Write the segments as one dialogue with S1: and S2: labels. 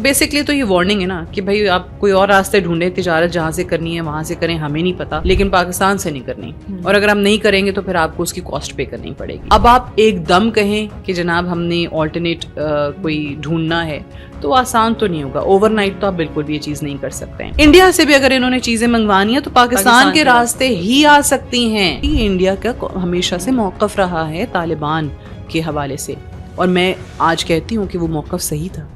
S1: Basically تو یہ warning ہے نا کہ بھائی آپ کوئی اور راستے ڈھونڈیں, تجارت جہاں سے کرنی ہے وہاں سے کریں, ہمیں نہیں پتا, لیکن پاکستان سے نہیں کرنی, اور اگر ہم نہیں کریں گے تو پھر آپ کو اس کی کاسٹ پے کرنی پڑے گی. اب آپ ایک دم کہیں کہ جناب ہم نے آلٹرنیٹ کوئی ڈھونڈنا ہے تو آسان تو نہیں ہوگا. اوور نائٹ تو آپ بالکل بھی یہ چیز نہیں کر سکتے ہیں. انڈیا سے بھی اگر انہوں نے چیزیں منگوانی ہیں تو پاکستان کے راستے ہی آ سکتی ہیں. یہ انڈیا کا ہمیشہ سے موقف رہا ہے طالبان کے حوالے سے, اور میں آج کہتی ہوں کہ وہ موقف صحیح تھا.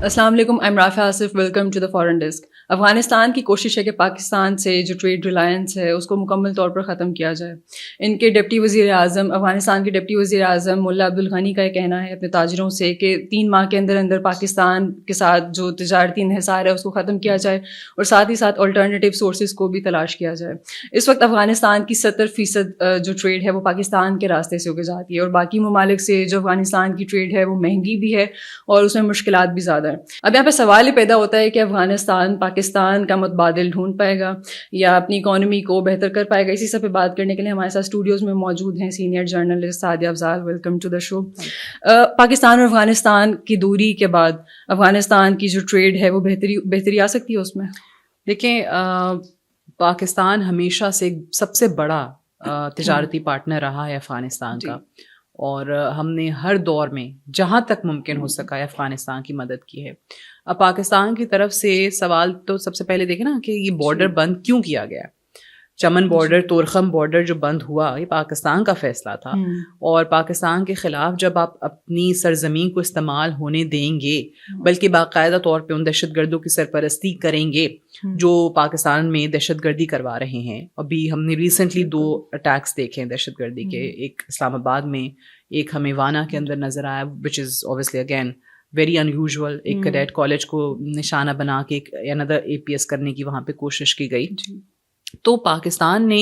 S2: السلام علیکم, I'm Rafay Asif, welcome to the foreign desk. Afghanistan کی کوشش ہے کہ پاکستان سے جو ٹریڈ ریلائنس ہے اس کو مکمل طور پر ختم کیا جائے. ان کے ڈپٹی وزیر اعظم, افغانستان کے ڈپٹی وزیر اعظم ملا عبدالغنی کا یہ کہنا ہے اپنے تاجروں سے کہ 3 ماہ کے اندر اندر پاکستان کے ساتھ جو تجارتی انحصار ہے اس کو ختم کیا جائے, اور ساتھ ہی ساتھ آلٹرنیٹیو سورسز کو بھی تلاش کیا جائے. اس وقت افغانستان کی 70% جو ٹریڈ ہے وہ پاکستان کے راستے سے ہو کے جاتی ہے, اور باقی ممالک سے جو افغانستان کی ٹریڈ ہے وہ مہنگی بھی ہے اور اس میں مشکلات بھی زیادہ ہیں. اب یہاں پہ سوال یہ پیدا ہوتا ہے کہ افغانستان پاکستان کا متبادل ڈھونڈ پائے گا یا اپنی اکانومی کو بہتر کر پائے گا. اسی سب پہ بات کرنے کے لیے ہمارے ساتھ اسٹوڈیوز میں موجود ہیں senior journalist Sadia Afzal, welcome to the show. Pakistan اور افغانستان کی دوری کے بعد افغانستان کی جو ٹریڈ ہے وہ بہتری آ سکتی ہے اس میں؟
S1: دیکھیں, پاکستان ہمیشہ سے سب سے بڑا تجارتی پارٹنر رہا ہے افغانستان کا, اور ہم نے ہر دور میں جہاں تک ممکن ہو سکا ہے افغانستان کی مدد کی ہے. اب پاکستان کی طرف سے سوال تو سب سے پہلے دیکھیں نا کہ یہ بارڈر بند کیوں کیا گیا. چمن بارڈر, تورخم بارڈر جو بند ہوا یہ پاکستان کا فیصلہ تھا, اور پاکستان کے خلاف جب آپ اپنی سرزمین کو استعمال ہونے دیں گے, بلکہ باقاعدہ طور پہ ان دہشت گردوں کی سرپرستی کریں گے جو پاکستان میں دہشت گردی کروا رہے ہیں. ابھی ہم نے ریسنٹلی 2 اٹیکس دیکھے ہیں دہشت گردی کے, ایک اسلام آباد میں, ایک ہمیں وانا کے اندر نظر آیا, وچ از obviously again ویری انیوژول. ایک کیڈیٹ کالج کو نشانہ بنا کے ایک another APS کرنے کی وہاں پہ کوشش کی گئی. تو پاکستان نے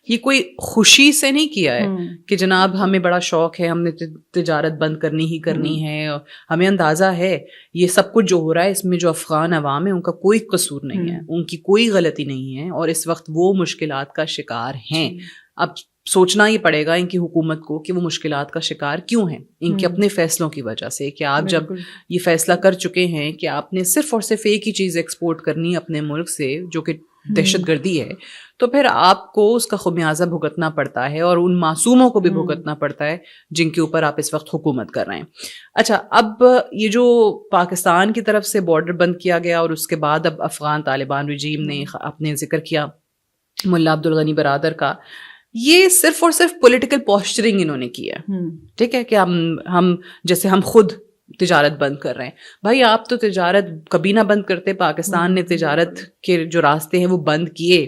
S1: یہ کوئی خوشی سے نہیں کیا ہے کہ جناب ہمیں بڑا شوق ہے, ہم نے تجارت بند کرنی ہی کرنی ہے. ہمیں اندازہ ہے یہ سب کچھ جو ہو رہا ہے اس میں جو افغان عوام ہے ان کا کوئی قصور نہیں ہے, ان کی کوئی غلطی نہیں ہے, اور اس وقت وہ مشکلات کا شکار ہیں. اب سوچنا ہی پڑے گا ان کی حکومت کو کہ وہ مشکلات کا شکار کیوں ہیں, ان کے اپنے فیصلوں کی وجہ سے. کہ آپ جب یہ فیصلہ کر چکے ہیں کہ آپ نے صرف اور صرف ایک ہی چیز ایکسپورٹ کرنی اپنے ملک سے جو کہ دہشت گردی ہے, تو پھر آپ کو اس کا خمیازہ بھگتنا پڑتا ہے, اور ان معصوموں کو بھی بھگتنا پڑتا ہے جن کے اوپر آپ اس وقت حکومت کر رہے ہیں. اچھا, اب یہ جو پاکستان کی طرف سے بارڈر بند کیا گیا اور اس کے بعد اب افغان طالبان رجیم نے اپنے ذکر کیا ملا عبدالغنی برادر کا, یہ صرف اور صرف پولیٹیکل پوسچرنگ انہوں نے کی ہے. ٹھیک ہے کہ ہم جیسے ہم خود تجارت بند کر رہے ہیں. بھائی آپ تو تجارت کبھی نہ بند کرتے, پاکستان نے تجارت کے جو راستے ہیں وہ بند کیے,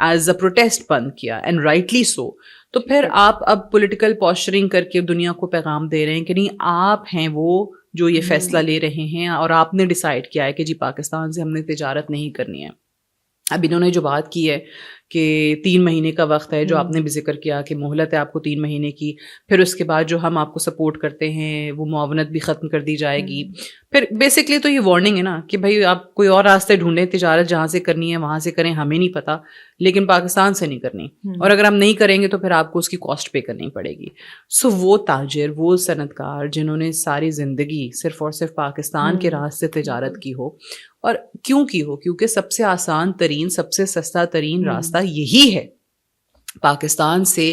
S1: ایز اے پروٹیسٹ بند کیا, اینڈ رائٹلی سو. تو پھر آپ اب پولیٹیکل پوسچرنگ کر کے دنیا کو پیغام دے رہے ہیں کہ نہیں آپ ہیں وہ جو یہ فیصلہ لے رہے ہیں, اور آپ نے ڈیسائیڈ کیا ہے کہ جی پاکستان سے ہم نے تجارت نہیں کرنی ہے. اب انہوں نے جو بات کی ہے کہ 3 مہینے کا وقت ہے, جو آپ نے بھی ذکر کیا کہ مہلت ہے آپ کو 3 مہینے کی, پھر اس کے بعد جو ہم آپ کو سپورٹ کرتے ہیں وہ معاونت بھی ختم کر دی جائے گی. پھر بیسکلی تو یہ وارننگ ہے نا کہ بھائی آپ کوئی اور راستے ڈھونڈیں, تجارت جہاں سے کرنی ہے وہاں سے کریں, ہمیں نہیں پتا, لیکن پاکستان سے نہیں کرنی, اور اگر ہم نہیں کریں گے تو پھر آپ کو اس کی کاسٹ پے کرنی پڑے گی. سو وہ تاجر, وہ صنعت کار جنہوں نے ساری زندگی صرف اور صرف پاکستان کے راستے تجارت کی ہو, اور کیوں کی ہو, کیونکہ سب سے آسان ترین, سب سے سستا ترین راستہ یہی ہے. پاکستان سے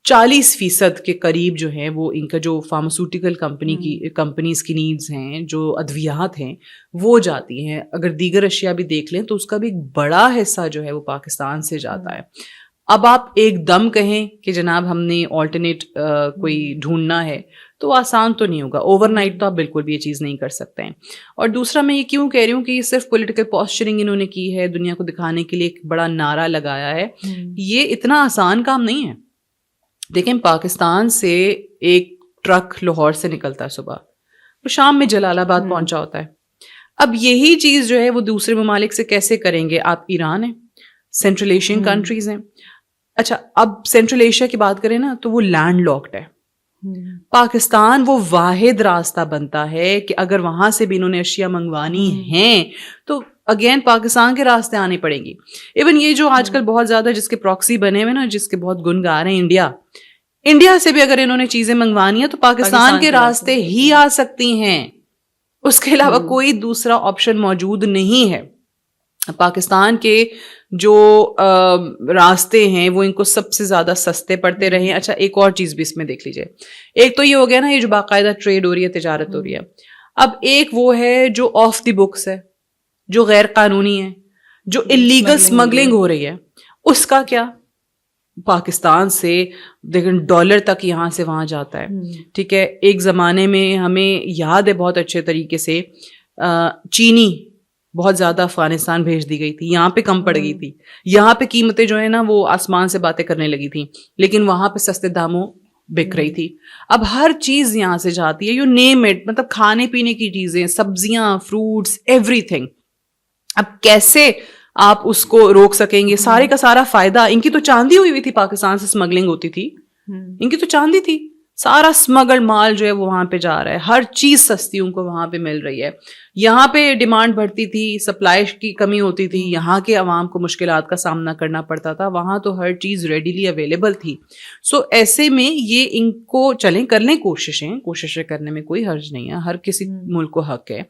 S1: 40% کے قریب جو ہیں وہ ان کا جو فارماسیوٹیکل کمپنیز کی نیڈز ہیں, جو ادویات ہیں وہ جاتی ہیں. اگر دیگر اشیاء بھی دیکھ لیں تو اس کا بھی ایک بڑا حصہ جو ہے وہ پاکستان سے جاتا ہے. اب آپ ایک دم کہیں کہ جناب ہم نے آلٹرنیٹ کوئی ڈھونڈنا ہے تو آسان تو نہیں ہوگا. اوور نائٹ تو آپ بالکل بھی یہ چیز نہیں کر سکتے ہیں. اور دوسرا میں یہ کیوں کہہ رہی ہوں کہ یہ صرف پولیٹیکل پوسچرنگ انہوں نے کی ہے, دنیا کو دکھانے کے لیے ایک بڑا نعرہ لگایا ہے, یہ اتنا آسان کام نہیں ہے. دیکھیں, پاکستان سے ایک ٹرک لاہور سے نکلتا ہے صبح, وہ شام میں جلال آباد پہنچا ہوتا ہے. اب یہی چیز جو ہے وہ دوسرے ممالک سے کیسے کریں گے؟ آپ ایران ہیں, سینٹرل ایشین کنٹریز ہیں. اچھا, اب سینٹرل ایشیا کی بات کریں نا تو وہ لینڈ لاکڈ ہے. پاکستان وہ واحد راستہ بنتا ہے کہ اگر وہاں سے بھی انہوں نے اشیاء منگوانی ہیں تو اگین پاکستان کے راستے آنے پڑیں گی. ایون یہ جو آج کل بہت زیادہ جس کے پراکسی بنے ہوئے نا, جس کے بہت گن گا رہے ہیں, انڈیا سے بھی اگر انہوں نے چیزیں منگوانی ہیں تو پاکستان کے راستے ہی آ سکتی ہیں. اس کے علاوہ کوئی دوسرا آپشن موجود نہیں ہے. پاکستان کے جو راستے ہیں وہ ان کو سب سے زیادہ سستے پڑتے رہے ہیں. اچھا ایک اور چیز بھی اس میں دیکھ لیجیے, ایک تو یہ ہو گیا نا یہ جو باقاعدہ ٹریڈ ہو رہی ہے, تجارت ہو رہی ہے. اب ایک وہ ہے جو آف دی بکس ہے, جو غیر قانونی ہے, جو اللیگل اسمگلنگ ہو رہی ہے. اس کا کیا؟ پاکستان سے دیکھیں ڈالر تک یہاں سے وہاں جاتا ہے. ٹھیک ہے, ایک زمانے میں ہمیں یاد ہے بہت اچھے طریقے سے چینی بہت زیادہ افغانستان بھیج دی گئی تھی, یہاں پہ کم پڑ گئی تھی. یہاں پہ قیمتیں جو ہے نا وہ آسمان سے باتیں کرنے لگی تھیں, لیکن وہاں پہ سستے داموں بک رہی تھی. اب ہر چیز یہاں سے جاتی ہے, یو نیم اٹ, مطلب کھانے پینے کی چیزیں, سبزیاں, فروٹس, ایوری تھنگ. اب کیسے آپ اس کو روک سکیں گے؟ سارے کا سارا فائدہ, ان کی تو چاندی ہوئی ہوئی تھی, پاکستان سے اسمگلنگ ہوتی تھی, ان کی تو چاندی تھی. سارا اسمگل مال جو ہے وہ وہاں پہ جا رہا ہے, ہر چیز سستی ان کو وہاں پہ مل رہی ہے. یہاں پہ ڈیمانڈ بڑھتی تھی, سپلائی کی کمی ہوتی تھی, یہاں کے عوام کو مشکلات کا سامنا کرنا پڑتا تھا, وہاں تو ہر چیز ریڈیلی اویلیبل تھی. سو ایسے میں یہ ان کو چلیں کر لیں کوششیں کرنے میں کوئی حرج نہیں ہے, ہر کسی ملک کو حق ہے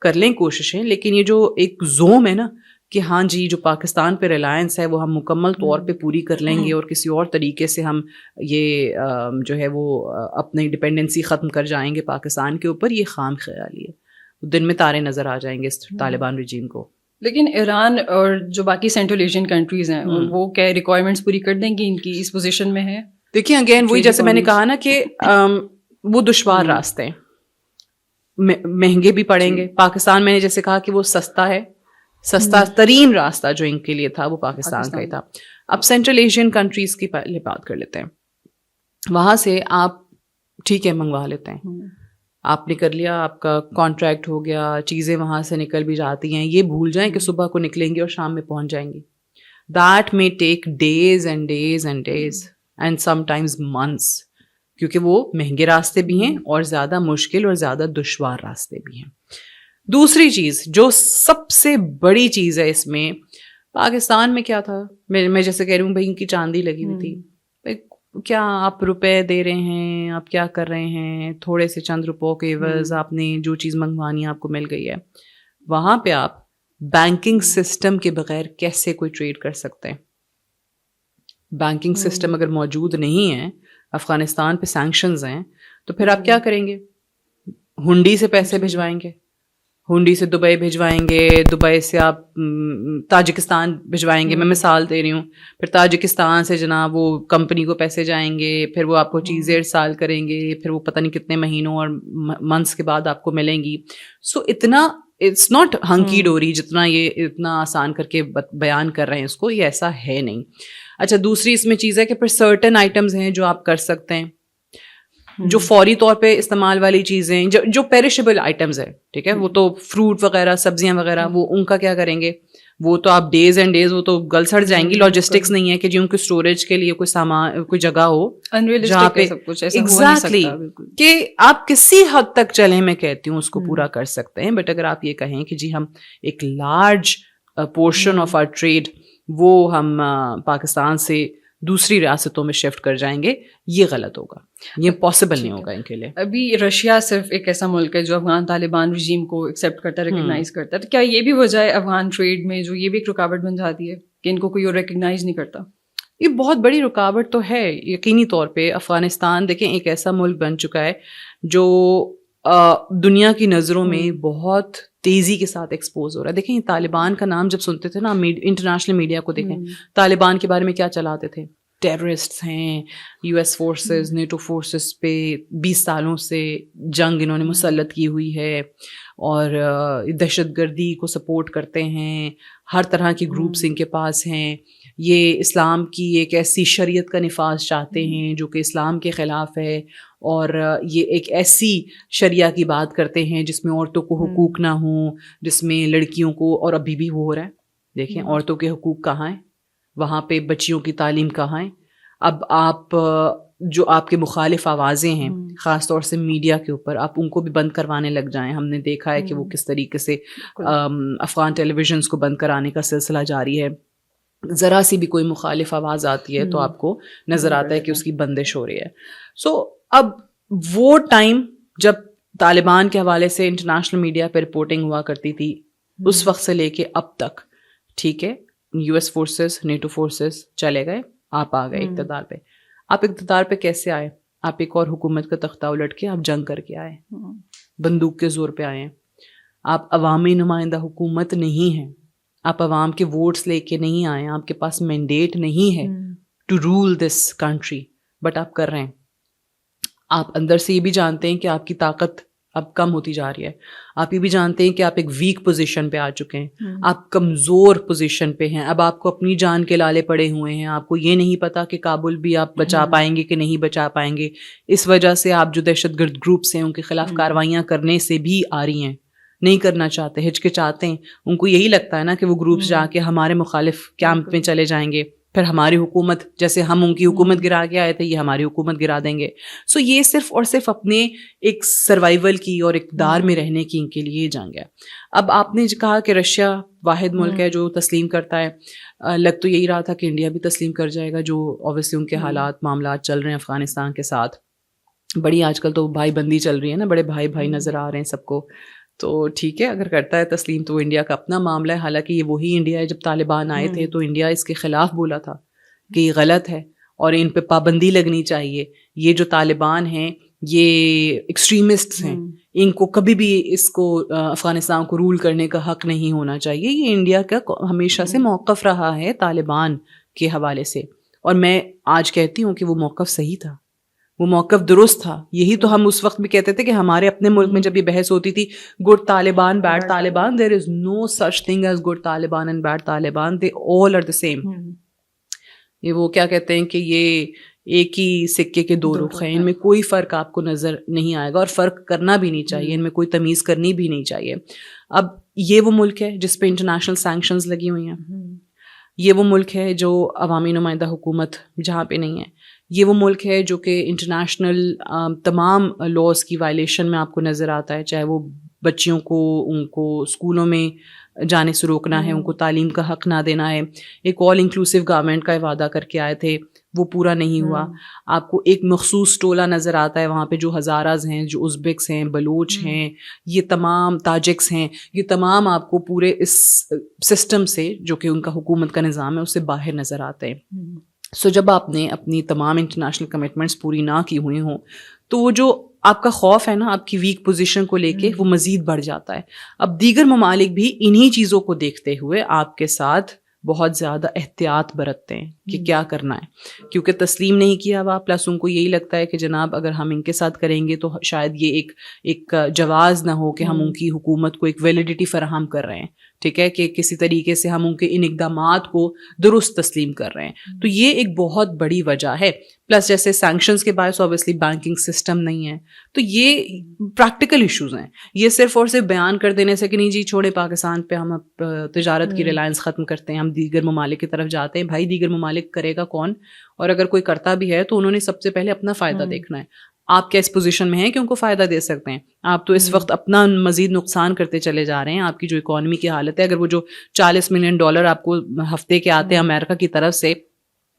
S1: کر لیں کوششیں. لیکن یہ جو ایک زوم ہے نا کہ ہاں جی جو پاکستان پہ ریلائنس ہے وہ ہم مکمل طور پہ پوری کر لیں گے اور کسی اور طریقے سے ہم یہ جو ہے وہ اپنی ڈپینڈنسی ختم کر جائیں گے پاکستان کے اوپر, یہ خام خیالی ہے. دن میں تارے نظر آ جائیں گے اس طالبان رجیم کو.
S2: لیکن ایران اور جو باقی سینٹرل ایشین کنٹریز ہیں وہ کیا ریکوائرمنٹس پوری کر دیں گی؟ ان کی اس پوزیشن میں ہے.
S1: دیکھیں اگین وہی جیسے میں نے کہا نا کہ وہ دشوار راستے ہیں, مہنگے بھی پڑیں گے. پاکستان میں نے جیسے کہا کہ وہ سستا ہے, سستا ترین راستہ جو ان کے لیے تھا وہ پاکستان کا ہی تھا. اب سینٹرل ایشین کنٹریز کی پہلے بات کر لیتے ہیں. وہاں سے آپ ٹھیک ہے منگوا لیتے ہیں, آپ نے کر لیا, آپ کا کانٹریکٹ ہو گیا, چیزیں وہاں سے نکل بھی جاتی ہیں. یہ بھول جائیں کہ صبح کو نکلیں گی اور شام میں پہنچ جائیں گی. That may take days and days and days and sometimes months, کیونکہ وہ مہنگے راستے بھی ہیں اور زیادہ مشکل اور زیادہ دشوار راستے بھی ہیں. دوسری چیز جو سب سے بڑی چیز ہے اس میں, پاکستان میں کیا تھا, میں جیسے کہہ رہی ہوں بھائی ان کی چاندی لگی ہوئی تھی. کیا آپ روپے دے رہے ہیں, آپ کیا کر رہے ہیں, تھوڑے سے چند روپوں کے عوض آپ نے جو چیز منگوانی آپ کو مل گئی ہے. وہاں پہ آپ بینکنگ سسٹم کے بغیر کیسے کوئی ٹریڈ کر سکتے ہیں؟ بینکنگ سسٹم اگر موجود نہیں ہے, افغانستان پہ سینکشنز ہیں, تو پھر آپ کیا کریں گے؟ ہنڈی سے پیسے بھجوائیں گے, ہنڈی سے دبئی بھجوائیں گے, دبئی سے آپ تاجکستان بھجوائیں گے. میں مثال دے رہی ہوں. پھر تاجکستان سے جناب وہ کمپنی کو پیسے جائیں گے, پھر وہ آپ کو چیزیں ارسال کریں گے, پھر وہ پتہ نہیں کتنے مہینوں اور منتھس کے بعد آپ کو ملیں گی. سو اتنا اٹس ناٹ ہنکی ڈوری جتنا یہ اتنا آسان کر کے بیان کر رہے ہیں اس کو, یہ ایسا ہے نہیں. اچھا دوسری اس میں چیز ہے کہ پھر سرٹن آئٹمز ہیں جو آپ کر سکتے ہیں, جو فوری طور پہ استعمال والی چیزیں, جو پیرشیبل آئٹمز ہے, ٹھیک ہے, وہ تو فروٹ وغیرہ, سبزیاں وغیرہ, وہ ان کا کیا کریں گے؟ وہ تو آپ ڈیز اینڈ ڈیز وہ تو گل سڑ جائیں گی. لاجسٹکس نہیں ہے کہ جی ان کی اسٹوریج کے لیے کوئی سامان, کوئی جگہ ہو جہاں پہ ایگزیکٹلی کہ آپ کسی حد تک چلیں, میں کہتی ہوں اس کو پورا کر سکتے ہیں. بٹ اگر آپ یہ کہیں کہ جی ہم ایک large portion of our trade وہ ہم پاکستان سے دوسری ریاستوں میں شفٹ کر جائیں گے, یہ غلط ہوگا, یہ پاسبل نہیں ہوگا ان کے لیے.
S2: ابھی رشیا صرف ایک ایسا ملک ہے جو افغان طالبان رجیم کو ایکسیپٹ کرتا ہے, ریکگنائز کرتا ہے. تو کیا یہ بھی وجہ ہے افغان ٹریڈ میں جو یہ بھی ایک رکاوٹ بن جاتی ہے کہ ان کو کوئی اور ریکگنائز نہیں کرتا؟
S1: یہ بہت بڑی رکاوٹ تو ہے یقینی طور پہ. افغانستان دیکھیں ایک ایسا ملک بن چکا ہے جو دنیا کی نظروں میں بہت تیزی کے ساتھ ایکسپوز ہو رہا ہے. دیکھیں طالبان کا نام جب سنتے تھے نا, انٹرنیشنل میڈیا کو دیکھیں, طالبان کے بارے میں کیا چلاتے تھے؟ ٹیررسٹس ہیں, U S forces, NATO forces پہ 20 سالوں سے جنگ انہوں نے مسلط کی ہوئی ہے, اور دہشت گردی کو سپورٹ کرتے ہیں, ہر طرح کی گروپس ان کے پاس ہیں. یہ اسلام کی ایک ایسی شریعت کا نفاذ چاہتے ہیں جو کہ اسلام کے خلاف ہے, اور یہ ایک ایسی شریعہ کی بات کرتے ہیں جس میں عورتوں کو حقوق نہ ہوں, جس میں لڑکیوں کو, اور ابھی بھی وہ ہو رہا ہے. دیکھیں عورتوں کے حقوق کہاں ہیں, وہاں پہ بچیوں کی تعلیم کہاں ہے. اب آپ جو آپ کے مخالف آوازیں ہیں خاص طور سے میڈیا کے اوپر, آپ ان کو بھی بند کروانے لگ جائیں. ہم نے دیکھا ہے کہ وہ کس طریقے سے افغان ٹیلی ویژنس کو بند کرانے کا سلسلہ جاری ہے. ذرا سی بھی کوئی مخالف آواز آتی ہے تو آپ کو نظر آتا ہے کہ اس کی بندش ہو رہی ہے. سو اب وہ ٹائم جب طالبان کے حوالے سے انٹرنیشنل میڈیا پہ رپورٹنگ ہوا کرتی تھی اس وقت سے لے کے اب تک. ٹھیک ہے, U S forces, NATO forces چلے گئے, آپ آ گئے اقتدار پہ. آپ اقتدار پہ کیسے آئے؟ آپ ایک اور حکومت کا تختہ الٹ کے آپ جنگ کر کے آئے, بندوق کے زور پہ آئے ہیں. آپ عوامی نمائندہ حکومت نہیں ہیں, آپ عوام کے ووٹس لے کے نہیں آئے, آپ کے پاس مینڈیٹ نہیں ہے to rule this country, but آپ کر رہے ہیں. آپ اندر سے یہ بھی جانتے ہیں کہ آپ کی طاقت اب کم ہوتی جا رہی ہے. آپ یہ بھی جانتے ہیں کہ آپ ایک ویک پوزیشن پہ آ چکے ہیں, آپ کمزور پوزیشن پہ ہیں. اب آپ کو اپنی جان کے لالے پڑے ہوئے ہیں, آپ کو یہ نہیں پتا کہ کابل بھی آپ بچا پائیں گے کہ نہیں بچا پائیں گے. اس وجہ سے آپ جو دہشت گرد گروپس ہیں ان کے خلاف کارروائیاں کرنے سے بھی آ رہی ہیں, نہیں کرنا چاہتے, ہچکچاتے ہیں. ان کو یہی لگتا ہے نا کہ وہ گروپس جا کے ہمارے مخالف کیمپ میں چلے جائیں گے, پھر ہماری حکومت, جیسے ہم ان کی حکومت گرا کے آئے تھے, یہ ہماری حکومت گرا دیں گے. سو یہ صرف اور صرف اپنے ایک سروائیول کی اور اقتدار میں رہنے کی ان کے لیے جنگ ہے. اب آپ نے کہا کہ رشیا واحد ملک ہے جو تسلیم کرتا ہے, لگ تو یہی رہا تھا کہ انڈیا بھی تسلیم کر جائے گا, جو اوبیسلی ان کے حالات معاملات چل رہے ہیں افغانستان کے ساتھ. بڑی آج کل تو بھائی بندی چل رہی ہے نا, بڑے بھائی بھائی نظر آ رہے ہیں سب کو. تو ٹھیک ہے, اگر کرتا ہے تسلیم تو انڈیا کا اپنا معاملہ ہے. حالانکہ یہ وہی انڈیا ہے, جب طالبان آئے تھے تو انڈیا اس کے خلاف بولا تھا کہ یہ غلط ہے اور ان پہ پابندی لگنی چاہیے. یہ جو طالبان ہیں یہ ایکسٹریمسٹس ہیں, ان کو کبھی بھی اس کو افغانستان کو رول کرنے کا حق نہیں ہونا چاہیے. یہ انڈیا کا ہمیشہ سے موقف رہا ہے طالبان کے حوالے سے, اور میں آج کہتی ہوں کہ وہ موقف صحیح تھا, وہ موقف درست تھا. یہی تو ہم اس وقت بھی کہتے تھے کہ ہمارے اپنے ملک میں جب یہ بحث ہوتی تھی good Taliban bad Taliban, there is no such thing as good Taliban and bad Taliban, they all are the same. یہ وہ کیا کہتے ہیں کہ یہ ایک ہی سکے کے دو رخ ہیں, ان میں کوئی فرق آپ کو نظر نہیں آئے گا, اور فرق کرنا بھی نہیں چاہیے, ان میں کوئی تمیز کرنی بھی نہیں چاہیے. اب یہ وہ ملک ہے جس پہ انٹرنیشنل سینکشنز لگی ہوئی ہیں, یہ وہ ملک ہے جو عوامی نمائندہ حکومت جہاں پہ نہیں ہے, یہ وہ ملک ہے جو کہ انٹرنیشنل تمام لاز کی وائلیشن میں آپ کو نظر آتا ہے, چاہے وہ بچیوں کو ان کو اسکولوں میں جانے سے روکنا ہے, ان کو تعلیم کا حق نہ دینا ہے. ایک آل انکلوسیو گورنمنٹ کا وعدہ کر کے آئے تھے, وہ پورا نہیں ہوا. آپ کو ایک مخصوص ٹولہ نظر آتا ہے وہاں پہ جو ہزاراز ہیں, جو ازبکس ہیں, بلوچ ہیں, یہ تمام تاجکس ہیں, یہ تمام آپ کو پورے اس سسٹم سے جو کہ ان کا حکومت کا نظام ہے اس سے باہر نظر آتے ہیں. سو جب آپ نے اپنی تمام انٹرنیشنل کمٹمنٹس پوری نہ کی ہوئی ہوں تو وہ جو آپ کا خوف ہے نا آپ کی ویک پوزیشن کو لے کے, وہ مزید بڑھ جاتا ہے. اب دیگر ممالک بھی انہی چیزوں کو دیکھتے ہوئے آپ کے ساتھ بہت زیادہ احتیاط برتتے ہیں کہ کیا کرنا ہے, کیونکہ تسلیم نہیں کیا ہوا, پلس ان کو یہی لگتا ہے کہ جناب اگر ہم ان کے ساتھ کریں گے تو شاید یہ ایک جواز نہ ہو کہ ہم ان کی حکومت کو ایک ویلیڈیٹی فراہم کر رہے ہیں. ٹھیک ہے, کہ کسی طریقے سے ہم ان کے ان اقدامات کو درست تسلیم کر رہے ہیں. تو یہ ایک بہت بڑی وجہ ہے. پلس جیسے سینکشنز کے باعث اوبیسلی بینکنگ سسٹم نہیں ہے, تو یہ پریکٹیکل ایشوز ہیں. یہ صرف اور صرف بیان کر دینے سے کہ نہیں جی چھوڑے پاکستان پہ ہم اب تجارت کی ریلائنس ختم کرتے ہیں, ہم دیگر ممالک کی طرف جاتے ہیں. بھائی دیگر ممالک کرے گا کون, اور اگر کوئی کرتا بھی ہے تو انہوں نے سب سے پہلے اپنا فائدہ دیکھنا ہے. آپ کیا اس پوزیشن میں ہیں کہ ان کو فائدہ دے سکتے ہیں؟ آپ تو اس وقت اپنا مزید نقصان کرتے چلے جا رہے ہیں. آپ کی جو اکانومی کی حالت ہے, اگر وہ جو $40 ملین آپ کو ہفتے کے آتے ہیں امریکہ کی طرف سے,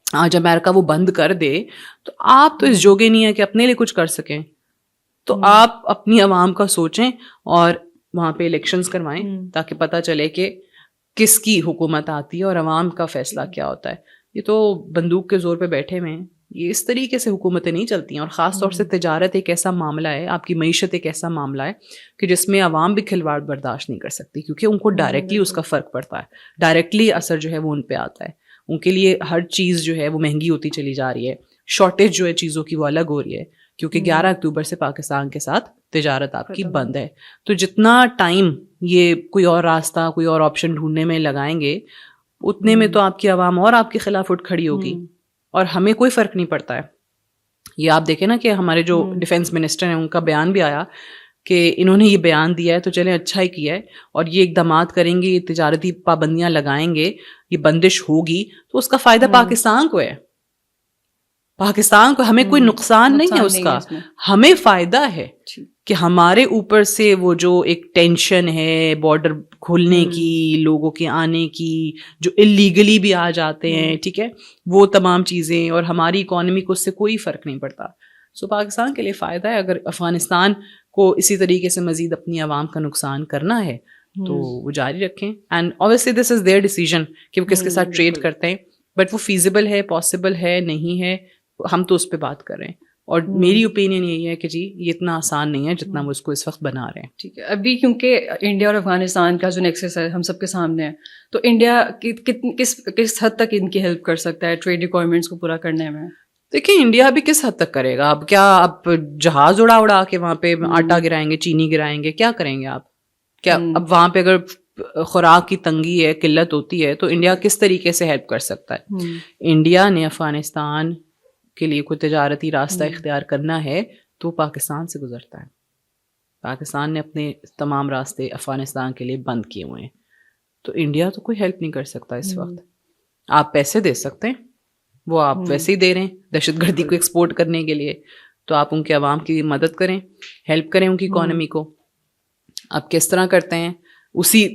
S1: آج امریکہ وہ بند کر دے تو آپ تو اس جوگے نہیں ہے کہ اپنے لیے کچھ کر سکیں. تو آپ اپنی عوام کا سوچیں اور وہاں پہ الیکشنز کروائیں تاکہ پتہ چلے کہ کس کی حکومت آتی ہے اور عوام کا فیصلہ کیا ہوتا ہے. یہ تو بندوق کے زور پہ بیٹھے ہوئے ہیں, یہ اس طریقے سے حکومتیں نہیں چلتی ہیں. اور خاص طور سے تجارت ایک ایسا معاملہ ہے, آپ کی معیشت ایک ایسا معاملہ ہے کہ جس میں عوام بھی کھلواڑ برداشت نہیں کر سکتی, کیونکہ ان کو ڈائریکٹلی اس کا فرق پڑتا ہے, ڈائریکٹلی اثر جو ہے وہ ان پہ آتا ہے. ان کے لیے ہر چیز جو ہے وہ مہنگی ہوتی چلی جا رہی ہے, شارٹیج جو ہے چیزوں کی وہ الگ ہو رہی ہے, کیونکہ 11 اکتوبر سے پاکستان کے ساتھ تجارت آپ کی بند ہے. تو جتنا ٹائم یہ کوئی اور راستہ کوئی اور آپشن ڈھونڈنے میں لگائیں گے, اتنے میں تو آپ کی عوام اور آپ کے خلاف اٹھ کھڑی ہوگی, اور ہمیں کوئی فرق نہیں پڑتا ہے. یہ آپ دیکھیں نا کہ ہمارے جو ڈیفینس منسٹر ہیں ان کا بیان بھی آیا کہ انہوں نے یہ بیان دیا ہے تو چلیں اچھا ہی کیا ہے, اور یہ اقدامات کریں گے, یہ تجارتی پابندیاں لگائیں گے, یہ بندش ہوگی تو اس کا فائدہ پاکستان کو ہے. پاکستان کو, ہمیں کوئی نقصان نہیں ہے اس کا, ہمیں فائدہ ہے کہ ہمارے اوپر سے وہ جو ایک ٹینشن ہے بارڈر کھولنے کی, لوگوں کے آنے کی, جو اللیگلی بھی آ جاتے ہیں, ٹھیک ہے, وہ تمام چیزیں, اور ہماری اکانومی کو اس سے کوئی فرق نہیں پڑتا. سو پاکستان کے لیے فائدہ ہے. اگر افغانستان کو اسی طریقے سے مزید اپنی عوام کا نقصان کرنا ہے تو وہ جاری رکھیں. And obviously this is there decision کہ وہ کس کے ساتھ ٹریڈ کرتے ہیں, بٹ وہ فیزیبل ہے, پاسبل ہے, نہیں ہے, ہم تو اس پہ بات کر رہے ہیں. اور میری اوپینین یہی ہے کہ جی یہ اتنا آسان نہیں ہے جتنا وہ اس کو اس وقت بنا رہے ہیں.
S2: ٹھیک ہے. ابھی کیونکہ انڈیا اور افغانستان کا جو نیکسس ہے ہم سب کے سامنے ہے, تو انڈیا کس حد تک ان کی ہیلپ کر سکتا ہے ٹریڈ ریکوائرمنٹس کو پورا کرنے میں؟
S1: دیکھیں انڈیا بھی کس حد تک کرے گا. اب کیا آپ جہاز اڑا کے وہاں پہ آٹا گرائیں گے, چینی گرائیں گے, کیا کریں گے آپ؟ کیا اب وہاں پہ اگر خوراک کی تنگی ہے, قلت ہوتی ہے, تو انڈیا کس طریقے سے ہیلپ کر سکتا ہے؟ انڈیا نے افغانستان کے لیے کوئی تجارتی راستہ اختیار کرنا ہے تو پاکستان سے گزرتا ہے. پاکستان نے اپنے تمام راستے افغانستان کے لیے بند کیے ہوئے ہیں, تو انڈیا تو کوئی ہیلپ نہیں کر سکتا اس وقت. آپ پیسے دے سکتے ہیں, وہ آپ ویسے ہی دے رہے ہیں دہشت گردی کو ایکسپورٹ کرنے کے لیے, تو آپ ان کے عوام کی مدد کریں, ہیلپ کریں ان کی اکانومی کو. آپ کس طرح کرتے ہیں؟ اسی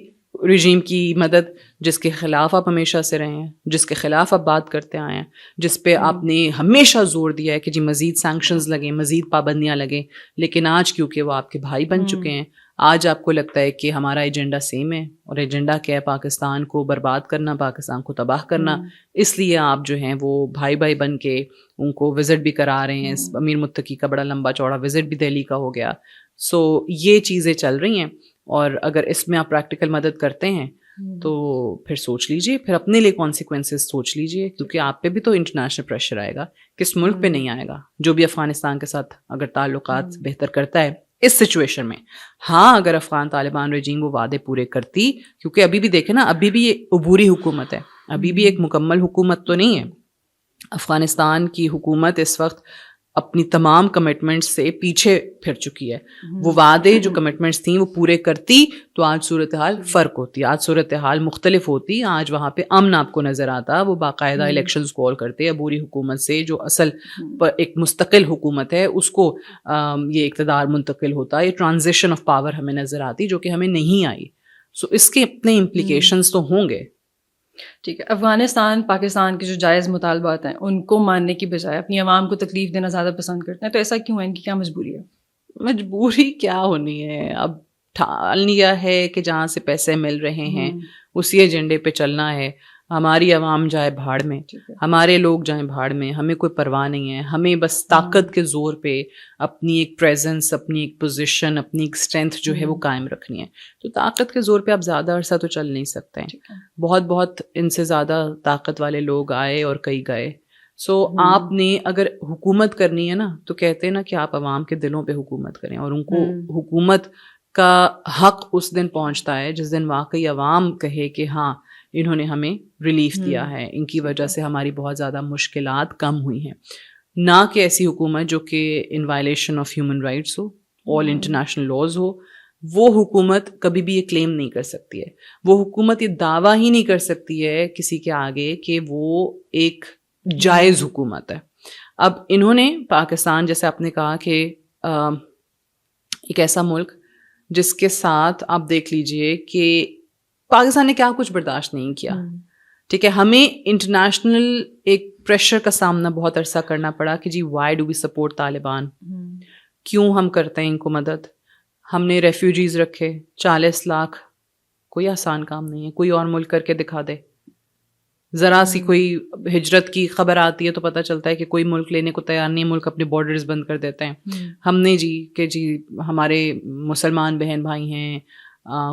S1: رجیم کی مدد جس کے خلاف آپ ہمیشہ سے رہے ہیں, جس کے خلاف آپ بات کرتے آئے ہیں, جس پہ آپ نے ہمیشہ زور دیا ہے کہ جی مزید سینکشنز لگیں, مزید پابندیاں لگیں. لیکن آج کیونکہ وہ آپ کے بھائی بن چکے ہیں, آج آپ کو لگتا ہے کہ ہمارا ایجنڈا سیم ہے, اور ایجنڈا کیا ہے؟ پاکستان کو برباد کرنا, پاکستان کو تباہ کرنا. اس لیے آپ جو ہیں وہ بھائی بھائی بن کے ان کو وزٹ بھی کرا رہے ہیں. امیر متقی کا بڑا لمبا چوڑا وزٹ بھی دہلی کا ہو گیا. سو یہ چیزیں چل رہی ہیں, اور اگر اس میں آپ پریکٹیکل مدد کرتے ہیں تو پھر سوچ لیجئے, پھر اپنے لیے کانسیکوینسز سوچ لیجئے, کیونکہ آپ پہ بھی تو انٹرنیشنل پریشر آئے گا. کس ملک پہ نہیں آئے گا جو بھی افغانستان کے ساتھ اگر تعلقات بہتر کرتا ہے اس سچویشن میں. ہاں اگر افغان طالبان رجیم وہ وعدے پورے کرتی, کیونکہ ابھی بھی دیکھیں نا, ابھی بھی یہ عبوری حکومت ہے, ابھی بھی ایک مکمل حکومت تو نہیں ہے. افغانستان کی حکومت اس وقت اپنی تمام کمٹمنٹس سے پیچھے پھر چکی ہے. وہ وعدے جو کمٹمنٹس تھیں وہ پورے کرتی تو آج صورتحال فرق ہوتی, آج صورتحال مختلف ہوتی. آج وہاں پہ امن آپ کو نظر آتا, وہ باقاعدہ الیکشنز کال کرتے. عبوری حکومت سے جو اصل ایک مستقل حکومت ہے اس کو یہ اقتدار منتقل ہوتا, یہ ٹرانزیشن آف پاور ہمیں نظر آتی, جو کہ ہمیں نہیں آئی. سو اس کے اپنے امپلیکیشنز تو ہوں گے.
S2: ٹھیک ہے. افغانستان پاکستان کے جو جائز مطالبات ہیں ان کو ماننے کی بجائے اپنی عوام کو تکلیف دینا زیادہ پسند کرتے ہیں, تو ایسا کیوں ہے؟ ان کی کیا مجبوری ہے؟
S1: مجبوری کیا ہونی ہے؟ اب ٹھان لیا ہے کہ جہاں سے پیسے مل رہے ہیں اسی ایجنڈے پہ چلنا ہے. ہماری عوام جائے بھاڑ میں, ہمارے لوگ جائیں بھاڑ میں, ہمیں کوئی پرواہ نہیں ہے. ہمیں بس طاقت کے زور پہ اپنی ایک پریزنس, اپنی ایک پوزیشن, اپنی ایک اسٹرینتھ جو ہے وہ قائم رکھنی ہے. تو طاقت کے زور پہ آپ زیادہ عرصہ تو چل نہیں سکتے ہیں. بہت ان سے زیادہ طاقت والے لوگ آئے اور کئی گئے. سو آپ نے اگر حکومت کرنی ہے نا, تو کہتے ہیں نا کہ آپ عوام کے دلوں پہ حکومت کریں, اور ان کو حکومت کا حق اس دن پہنچتا ہے جس دن واقعی عوام کہے کہ ہاں انہوں نے ہمیں ریلیف دیا ہے, ان کی وجہ سے ہماری بہت زیادہ مشکلات کم ہوئی ہیں. نہ کہ ایسی حکومت جو کہ in violation of human rights ہو, آل انٹرنیشنل لاز ہو. وہ حکومت کبھی بھی یہ کلیم نہیں کر سکتی ہے, وہ حکومت یہ دعویٰ ہی نہیں کر سکتی ہے کسی کے آگے کہ وہ ایک جائز حکومت ہے. اب انہوں نے پاکستان, جیسے آپ نے کہا کہ ایک ایسا ملک جس کے ساتھ آپ دیکھ لیجئے کہ پاکستان نے کیا کچھ برداشت نہیں کیا. ٹھیک ہے, ہمیں انٹرنیشنل ایک پریشر کا سامنا بہت عرصہ کرنا پڑا کہ جی why do we support Taliban, کیوں ہم کرتے ہیں ان کو مدد. ہم نے ریفیوجیز رکھے 40 لاکھ, کوئی آسان کام نہیں ہے. کوئی اور ملک کر کے دکھا دے, ذرا سی کوئی ہجرت کی خبر آتی ہے تو پتہ چلتا ہے کہ کوئی ملک لینے کو تیار نہیں, ملک اپنے بارڈرز بند کر دیتے ہیں. ہم نے کہ جی ہمارے مسلمان بہن بھائی ہیں,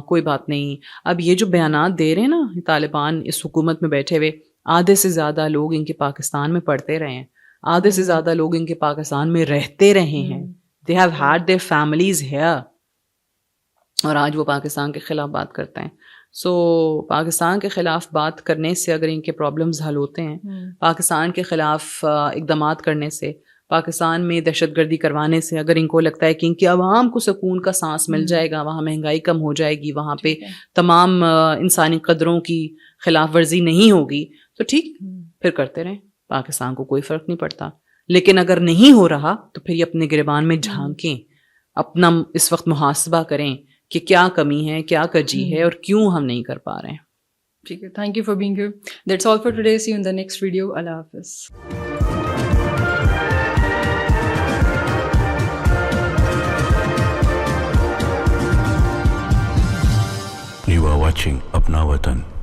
S1: کوئی بات نہیں. اب یہ جو بیانات دے رہے ہیں نا طالبان اس حکومت میں بیٹھے ہوئے, آدھے سے زیادہ لوگ ان کے پاکستان میں پڑھتے رہے ہیں, آدھے سے زیادہ لوگ ان کے پاکستان میں رہتے رہے ہیں. They have had their families here, اور آج وہ پاکستان کے خلاف بات کرتے ہیں. سو پاکستان کے خلاف بات کرنے سے اگر ان کے پرابلمز حل ہوتے ہیں, پاکستان کے خلاف اقدامات کرنے سے, پاکستان میں دہشت گردی کروانے سے, اگر ان کو لگتا ہے کہ ان کی عوام کو سکون کا سانس مل جائے گا, وہاں مہنگائی کم ہو جائے گی, وہاں پہ تمام انسانی قدروں کی خلاف ورزی نہیں ہوگی, تو ٹھیک پھر کرتے رہیں, پاکستان کو کوئی فرق نہیں پڑتا. لیکن اگر نہیں ہو رہا تو پھر یہ اپنے گریبان میں جھانکیں, اپنا اس وقت محاسبہ کریں کہ کیا کمی ہے, کیا کجی ہے, اور کیوں ہم نہیں کر پا رہے ہیں.
S2: ٹھیک ہے, thank you for being here. That's all for today. See you in the next video. اللہ حافظ.
S3: watching Apna Watan.